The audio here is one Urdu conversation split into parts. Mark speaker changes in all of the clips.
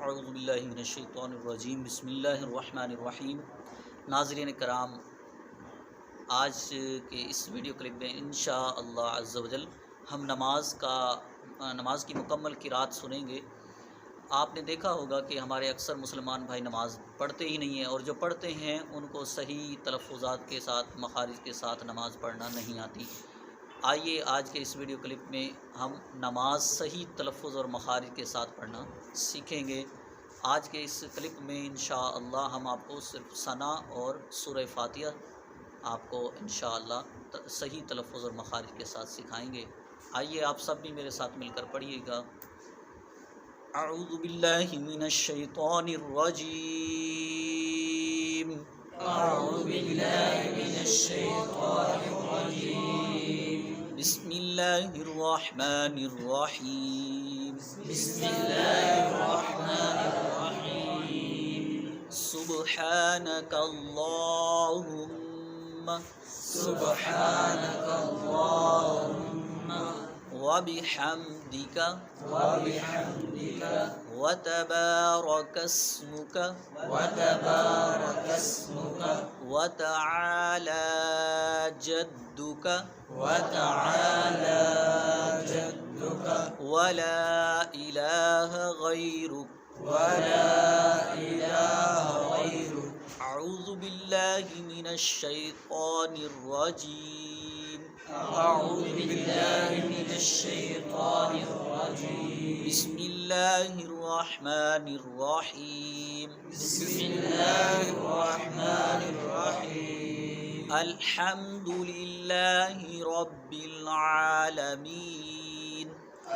Speaker 1: اعوذ باللہ من الشیطان الرجیم، بسم اللہ الرحمن الرحیم۔ ناظرین کرام، آج کے اس ویڈیو کلپ میں انشاءاللہ عز و جل ہم نماز کی مکمل قرات سنیں گے۔ آپ نے دیکھا ہوگا کہ ہمارے اکثر مسلمان بھائی نماز پڑھتے ہی نہیں ہیں، اور جو پڑھتے ہیں ان کو صحیح تلفظات کے ساتھ، مخارج کے ساتھ نماز پڑھنا نہیں آتی۔ آئیے آج کے اس ویڈیو کلپ میں ہم نماز صحیح تلفظ اور مخارج کے ساتھ پڑھنا سیکھیں گے۔ آج کے اس کلپ میں انشاءاللہ ہم آپ کو صرف ثنا اور سورہ فاتحہ آپ کو انشاءاللہ صحیح تلفظ اور مخارج کے ساتھ سکھائیں گے۔ آئیے آپ سب بھی میرے ساتھ مل کر پڑھیے گا۔ اعوذ باللہ من الشیطان الرجیم،
Speaker 2: اعوذ باللہ من الشیطان الرجیم،
Speaker 1: بسم اللہ الرحمن الرحیم،
Speaker 2: بسم اللہ الرحمن الرحیم،
Speaker 1: سبحانک اللہم
Speaker 2: سبحانک اللہم
Speaker 1: وبحمدک
Speaker 2: وبحمدک
Speaker 1: وتبارک اسمک
Speaker 2: وتبارک اسمک
Speaker 1: وتعالی جدک
Speaker 2: وتعالی جدک
Speaker 1: ولا الہ غیرک
Speaker 2: ولا الہ غیرک۔
Speaker 1: اعوذ باللہ من الشیطان الرجیم،
Speaker 2: اعوذ باللہ من الشیطان الرجیم،
Speaker 1: بسم اللہ الرحمن الرحیم،
Speaker 2: بسم اللہ الرحمن الرحیم،
Speaker 1: الحمد للہ رب العالمین،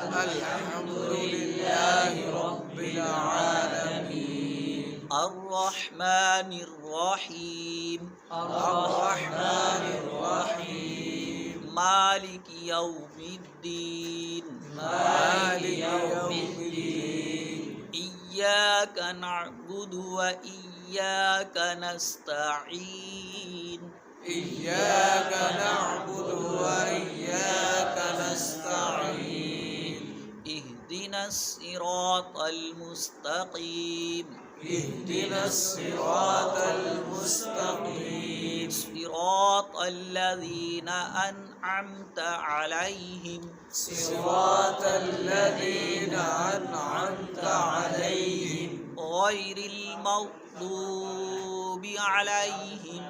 Speaker 2: الحمد للہ رب العالمین،
Speaker 1: الرحمن الرحیم،
Speaker 2: الرحمن الرحیم،
Speaker 1: مالک یوم الدین،
Speaker 2: مالک یوم الدین،
Speaker 1: ایاک نعبد و ایاک نستعین،
Speaker 2: ایاک نعبد و ایاک نستعین،
Speaker 1: اہدنا الصراط المستقیم،
Speaker 2: اہدنا الصراط المستقیم،
Speaker 1: صراط الذین انعمت علیہم
Speaker 2: صراط الذین انعمت علیہم
Speaker 1: غیر المغضوب علیہم